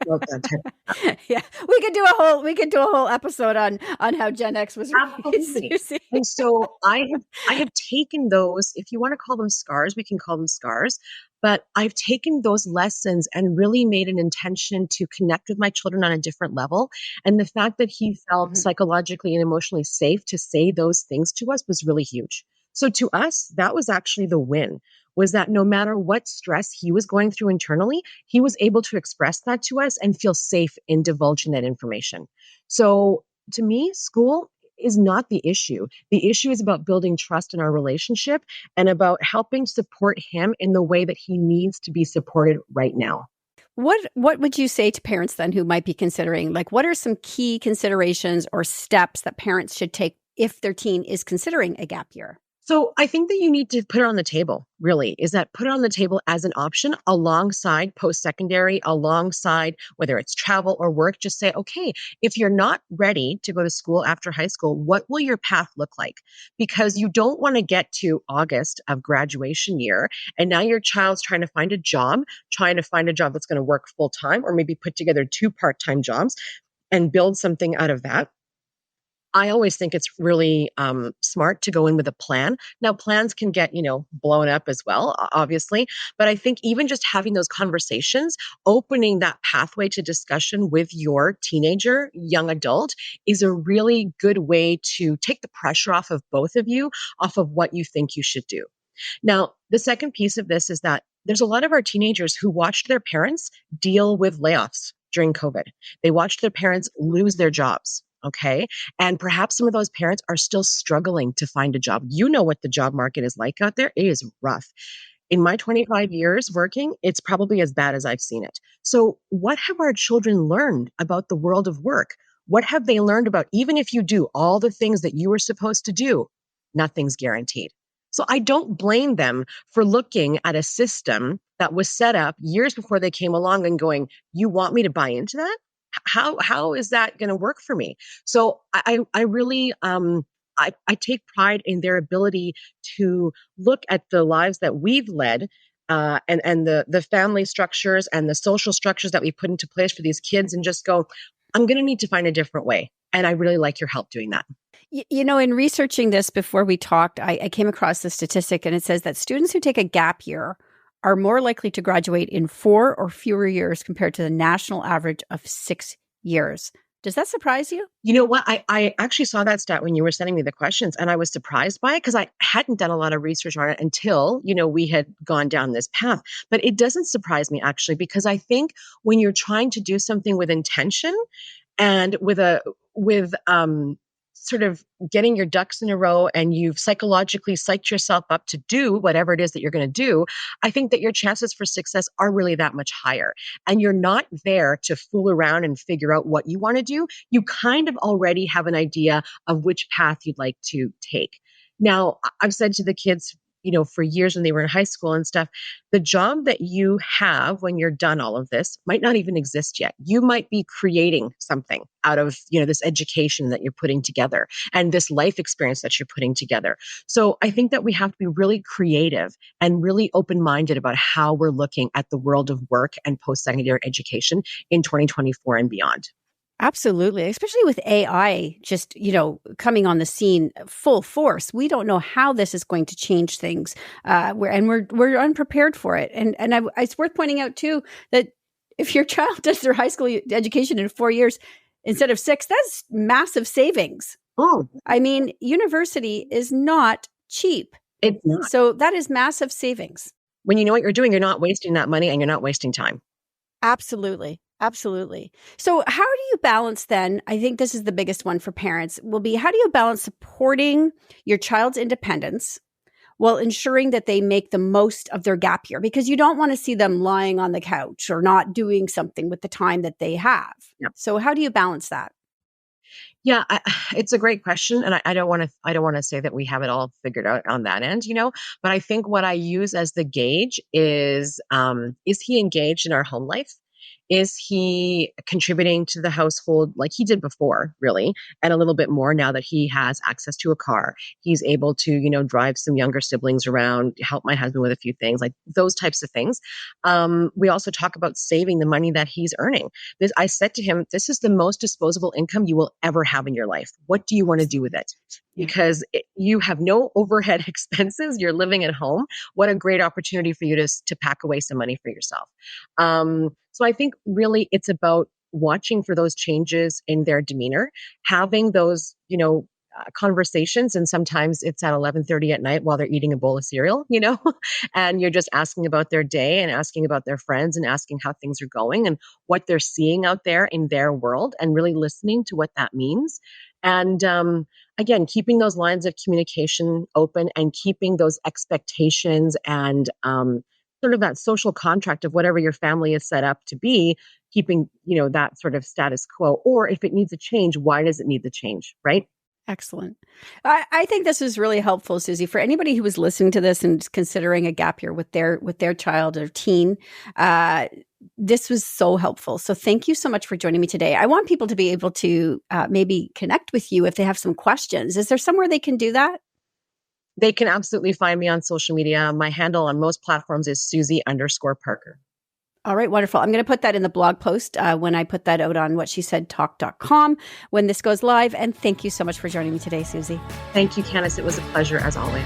about that type of stuff. Yeah, we could do a whole episode on how Gen X was raised. And so I have taken those, if you want to call them scars, we can call them scars, but I've taken those lessons and really made an intention to connect with my children on a different level. And the fact that he felt psychologically and emotionally safe to say those things to us was really huge. So to us, that was actually the win, was that no matter what stress he was going through internally, he was able to express that to us and feel safe in divulging that information. So to me, school is not the issue. The issue is about building trust in our relationship and about helping support him in the way that he needs to be supported right now. What would you say to parents then who might be considering, like, what are some key considerations or steps that parents should take if their teen is considering a gap year? So I think that you need to put it on the table, really, is that put it on the table as an option alongside post-secondary, alongside whether it's travel or work. Just say, okay, if you're not ready to go to school after high school, what will your path look like? Because you don't want to get to August of graduation year and now your child's trying to find a job that's going to work full time, or maybe put together 2 part-time jobs and build something out of that. I always think it's really smart to go in with a plan. Now, plans can get, blown up as well, obviously. But I think even just having those conversations, opening that pathway to discussion with your teenager, young adult, is a really good way to take the pressure off of both of you, off of what you think you should do. Now, the second piece of this is that there's a lot of our teenagers who watched their parents deal with layoffs during COVID. They watched their parents lose their jobs. Okay. And perhaps some of those parents are still struggling to find a job. You know what the job market is like out there. It is rough. In my 25 years working, it's probably as bad as I've seen it. So what have our children learned about the world of work? What have they learned about, even if you do all the things that you were supposed to do, nothing's guaranteed. So I don't blame them for looking at a system that was set up years before they came along and going, you want me to buy into that? How is that going to work for me? So I really, I take pride in their ability to look at the lives that we've led, and the family structures and the social structures that we put into place for these kids and just go, I'm going to need to find a different way. And I really like your help doing that. In researching this before we talked, I came across this statistic, and it says that students who take a gap year are more likely to graduate in 4 or fewer years compared to the national average of 6 years. Does that surprise you? You know what? I actually saw that stat when you were sending me the questions, and I was surprised by it because I hadn't done a lot of research on it until, we had gone down this path. But it doesn't surprise me, actually, because I think when you're trying to do something with intention and with sort of getting your ducks in a row and you've psychologically psyched yourself up to do whatever it is that you're going to do, I think that your chances for success are really that much higher. And you're not there to fool around and figure out what you want to do. You kind of already have an idea of which path you'd like to take. Now, I've said to the kids for years when they were in high school and stuff, the job that you have when you're done all of this might not even exist yet. You might be creating something out of, this education that you're putting together and this life experience that you're putting together. So I think that we have to be really creative and really open-minded about how we're looking at the world of work and post-secondary education in 2024 and beyond. Absolutely. Especially with AI just, coming on the scene full force. We don't know how this is going to change things. We're unprepared for it. It's worth pointing out too, that if your child does their high school education in 4 years instead of 6, that's massive savings. Oh, I mean, university is not cheap. it's not. So that is massive savings. When you know what you're doing, you're not wasting that money and you're not wasting time. Absolutely. Absolutely. So how do you balance then? I think this is the biggest one for parents will be, how do you balance supporting your child's independence while ensuring that they make the most of their gap year? Because you don't want to see them lying on the couch or not doing something with the time that they have. Yep. So how do you balance that? Yeah, it's a great question, and I don't want to say that we have it all figured out on that end, But I think what I use as the gauge is he engaged in our home life? Is he contributing to the household like he did before, really, and a little bit more now that he has access to a car? He's able to, drive some younger siblings around, help my husband with a few things, like those types of things. We also talk about saving the money that he's earning. I said to him, this is the most disposable income you will ever have in your life. What do you want to do with it? Because you have no overhead expenses. You're living at home. What a great opportunity for you to pack away some money for yourself. So I think really it's about watching for those changes in their demeanor, having those, conversations. And sometimes it's at 11:30 at night while they're eating a bowl of cereal, and you're just asking about their day and asking about their friends and asking how things are going and what they're seeing out there in their world and really listening to what that means. And again, keeping those lines of communication open and keeping those expectations and sort of that social contract of whatever your family is set up to be, keeping, that sort of status quo. Or if it needs a change, why does it need the change, right? Excellent. I think this is really helpful, Susie, for anybody who was listening to this and considering a gap year with their child or teen. This was so helpful. So thank you so much for joining me today. I want people to be able to maybe connect with you if they have some questions. Is there somewhere they can do that? They can absolutely find me on social media. My handle on most platforms is Susie_Parker. All right, wonderful. I'm going to put that in the blog post when I put that out on whatshesaidtalk.com when this goes live. And thank you so much for joining me today, Susie. Thank you, Candice. It was a pleasure as always.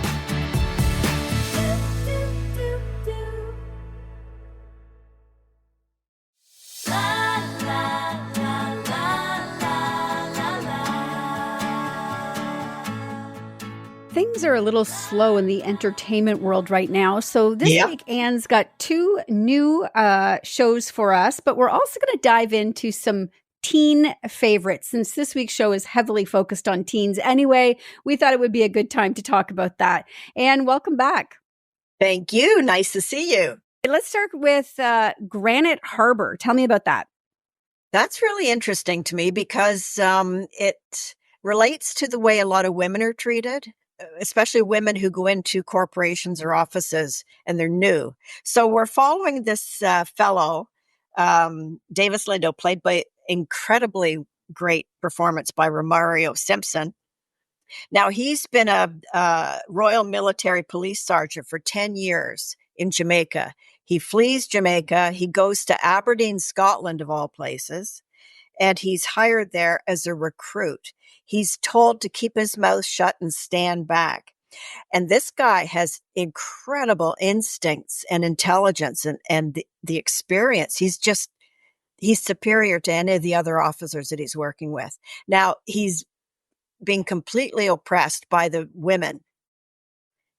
Things are a little slow in the entertainment world right now. So this week, Anne's got 2 new shows for us, but we're also going to dive into some teen favorites. Since this week's show is heavily focused on teens anyway, we thought it would be a good time to talk about that. Anne, welcome back. Thank you. Nice to see you. Let's start with Granite Harbor. Tell me about that. That's really interesting to me because it relates to the way a lot of women are treated, especially women who go into corporations or offices and they're new. So we're following this fellow, Davis Lindo, played by incredibly great performance by Romario Simpson. Now, he's been a Royal Military Police Sergeant for 10 years in Jamaica. He flees Jamaica. He goes to Aberdeen, Scotland, of all places, and he's hired there as a recruit. He's told to keep his mouth shut and stand back. And this guy has incredible instincts and intelligence and the experience. He's superior to any of the other officers that he's working with. Now, he's being completely oppressed by the women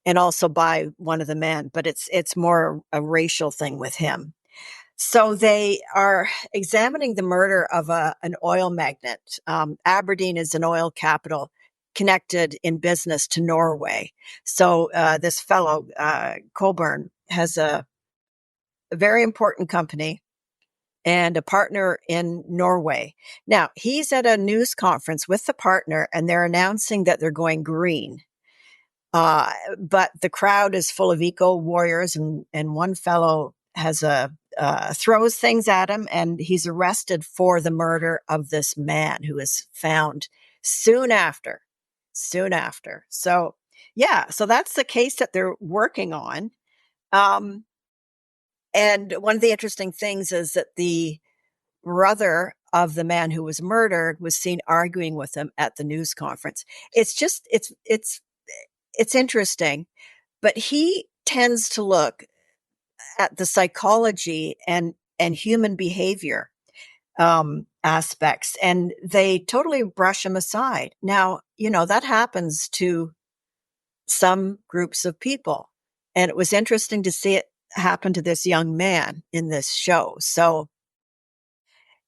and also by one of the men, but it's more a racial thing with him. So they are examining the murder of an oil magnate. Aberdeen is an oil capital connected in business to Norway. So this fellow, Coburn, has a very important company and a partner in Norway. Now, he's at a news conference with the partner, and they're announcing that they're going green. But the crowd is full of eco warriors, and one fellow has throws things at him, and he's arrested for the murder of this man who is found soon after. Soon after. So, yeah, so that's the case that they're working on. And one of the interesting things is that the brother of the man who was murdered was seen arguing with him at the news conference. It's interesting, but he tends to look at the psychology and human behavior aspects, and they totally brush him aside. Now, that happens to some groups of people, and it was interesting to see it happen to this young man in this show. So,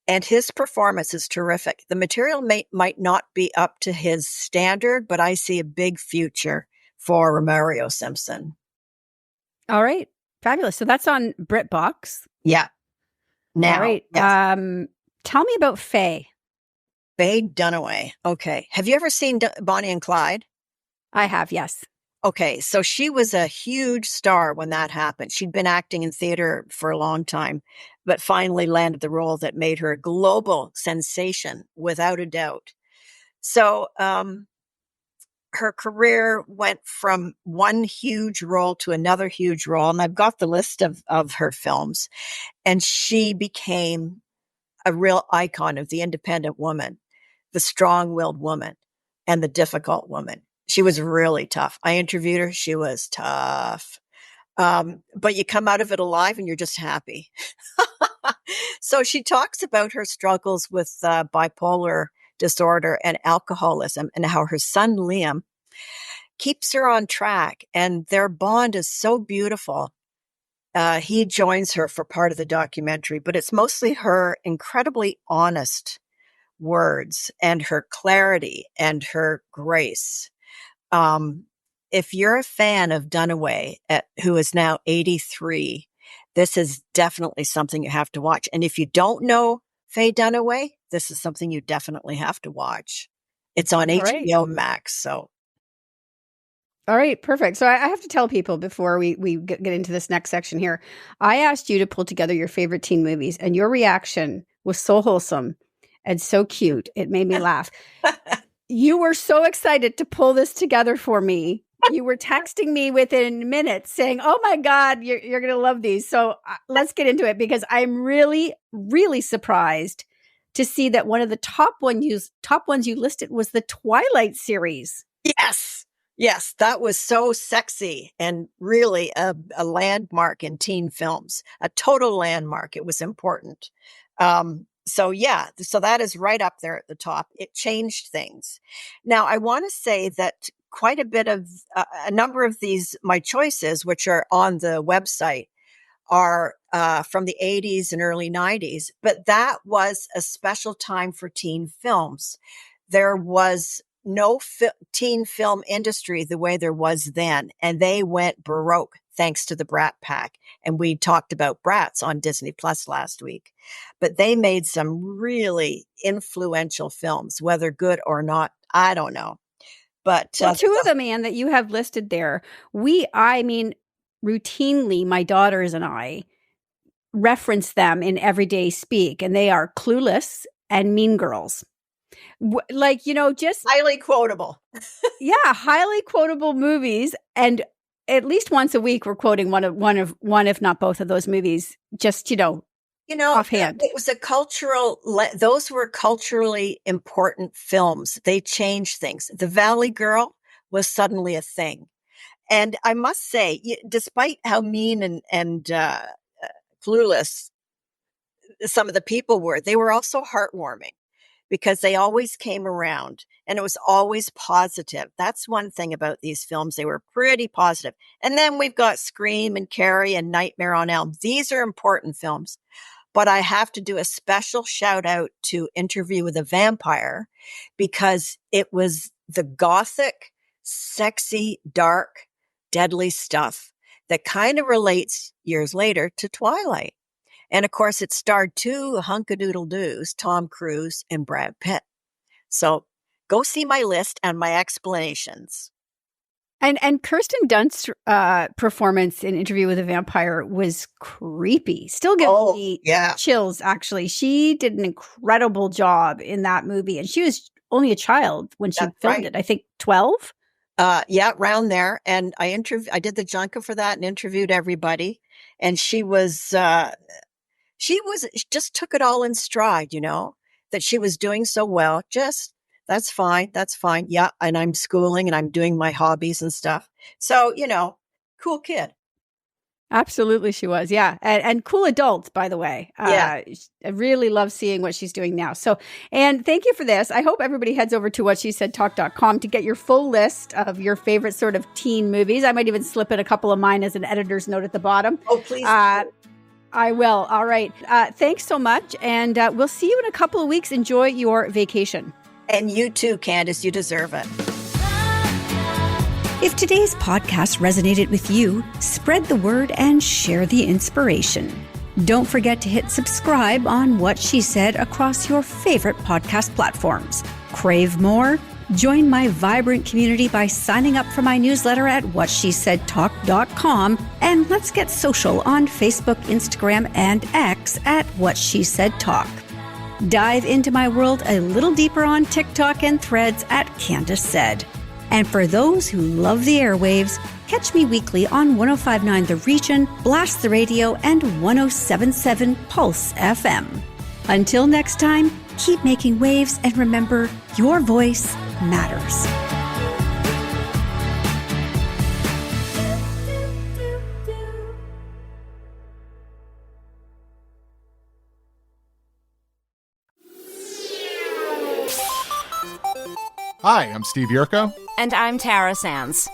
and his performance is terrific. The material might not be up to his standard, but I see a big future for Romario Simpson. All right. Fabulous. So that's on BritBox. Yeah. Now, all right. Yes. Tell me about Faye. Faye Dunaway. Okay. Have you ever seen Bonnie and Clyde? I have, yes. Okay. So she was a huge star when that happened. She'd been acting in theater for a long time, but finally landed the role that made her a global sensation, without a doubt. So, her career went from one huge role to another huge role. And I've got the list of her films. And she became a real icon of the independent woman, the strong-willed woman, and the difficult woman. She was really tough. I interviewed her. She was tough. But you come out of it alive and you're just happy. So she talks about her struggles with bipolar disorder and alcoholism, and how her son, Liam, keeps her on track, and their bond is so beautiful. He joins her for part of the documentary, but it's mostly her incredibly honest words and her clarity and her grace. If you're a fan of Dunaway, who is now 83, this is definitely something you have to watch. And if you don't know Faye Dunaway, this is something you definitely have to watch. It's on HBO Max, so. All right, perfect. So I have to tell people before we get into this next section here, I asked you to pull together your favorite teen movies, and your reaction was so wholesome and so cute. It made me laugh. You were so excited to pull this together for me. You were texting me within minutes saying, "Oh my God, you're going to love these." So let's get into it, because I'm really, really surprised to see that one of the top ones you listed was the Twilight series. Yes, that was so sexy and really a landmark in teen films, a total landmark. It was important. So that is right up there at the top. It changed things. Now, I want to say that quite a bit of a number of my choices, which are on the website, are from the 80s and early 90s, but that was a special time for teen films. There was no teen film industry the way there was then, and they went baroque thanks to the Brat Pack. And we talked about Brats on Disney Plus last week, but they made some really influential films, whether good or not, I don't know. But two of them, Anne, that you have listed there, routinely, my daughters and I reference them in everyday speak, and they are Clueless and Mean Girls. Just highly quotable. Yeah, highly quotable movies, and at least once a week we're quoting one, if not both of those movies. Just offhand. It was those were culturally important films. They changed things. The Valley Girl was suddenly a thing, and I must say, despite how mean and clueless some of the people were, they were also heartwarming, because they always came around and it was always positive. That's one thing about these films. They were pretty positive. And then we've got Scream and Carrie and Nightmare on Elm. These are important films. But I have to do a special shout out to Interview with a Vampire, because it was the gothic, sexy, dark, deadly stuff that kind of relates years later to Twilight. And of course, it starred two hunkadoodle-doos, Tom Cruise and Brad Pitt. So go see my list and my explanations. And Kirsten Dunst's performance in Interview with a Vampire was creepy. Still gives me chills, actually. She did an incredible job in that movie. And she was only a child when she filmed it. I think 12? Around there. And I did the Junka for that and interviewed everybody. And she just took it all in stride, that she was doing so well. That's fine. That's fine. Yeah. And I'm schooling and I'm doing my hobbies and stuff. So, cool kid. Absolutely, she was. Yeah. And cool adult, by the way. I really love seeing what she's doing now. So, and thank you for this. I hope everybody heads over to whatshesaidtalk.com to get your full list of your favorite sort of teen movies. I might even slip in a couple of mine as an editor's note at the bottom. Oh, please. I will. All right. Thanks so much. And we'll see you in a couple of weeks. Enjoy your vacation. And you too, Candace, you deserve it. If today's podcast resonated with you, spread the word and share the inspiration. Don't forget to hit subscribe on What She Said across your favorite podcast platforms. Crave more? Join my vibrant community by signing up for my newsletter at whatshesaidtalk.com, and let's get social on Facebook, Instagram, and X at What She Said Talk. Dive into my world a little deeper on TikTok and Threads at Candace Said. And for those who love the airwaves, catch me weekly on 105.9 The Region, Blast the Radio, and 107.7 Pulse FM. Until next time, keep making waves and remember, your voice matters. Hi, I'm Steve Yerko. And I'm Tara Sands.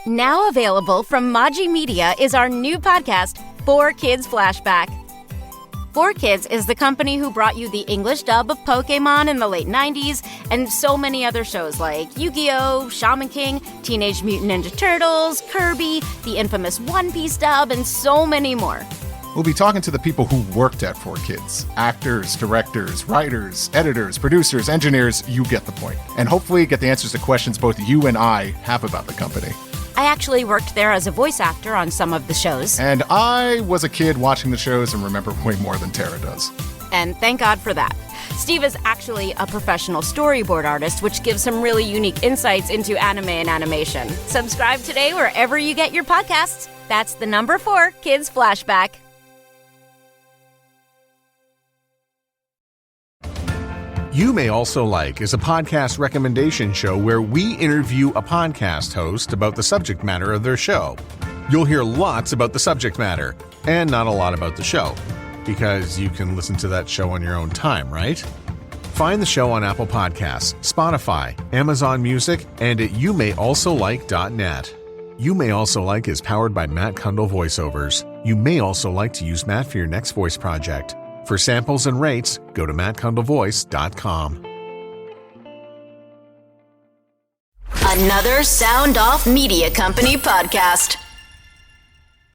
Now available from Maji Media is our new podcast, 4Kids Flashback. 4Kids is the company who brought you the English dub of Pokemon in the late 90s and so many other shows like Yu-Gi-Oh!, Shaman King, Teenage Mutant Ninja Turtles, Kirby, the infamous One Piece dub, and so many more. We'll be talking to the people who worked at 4Kids. Actors, directors, writers, editors, producers, engineers, you get the point. And hopefully get the answers to questions both you and I have about the company. I actually worked there as a voice actor on some of the shows. And I was a kid watching the shows and remember way more than Tara does. And thank God for that. Steve is actually a professional storyboard artist, which gives some really unique insights into anime and animation. Subscribe today wherever you get your podcasts. That's the number 4 Kids Flashback. You May Also Like is a podcast recommendation show where we interview a podcast host about the subject matter of their show. You'll hear lots about the subject matter, and not a lot about the show, because you can listen to that show on your own time, right? Find the show on Apple Podcasts, Spotify, Amazon Music, and at youmayalsolike.net. You May Also Like is powered by Matt Kundle Voiceovers. You may also like to use Matt for your next voice project. For samples and rates, go to mattkundlevoice.com. Another Sound Off Media Company podcast.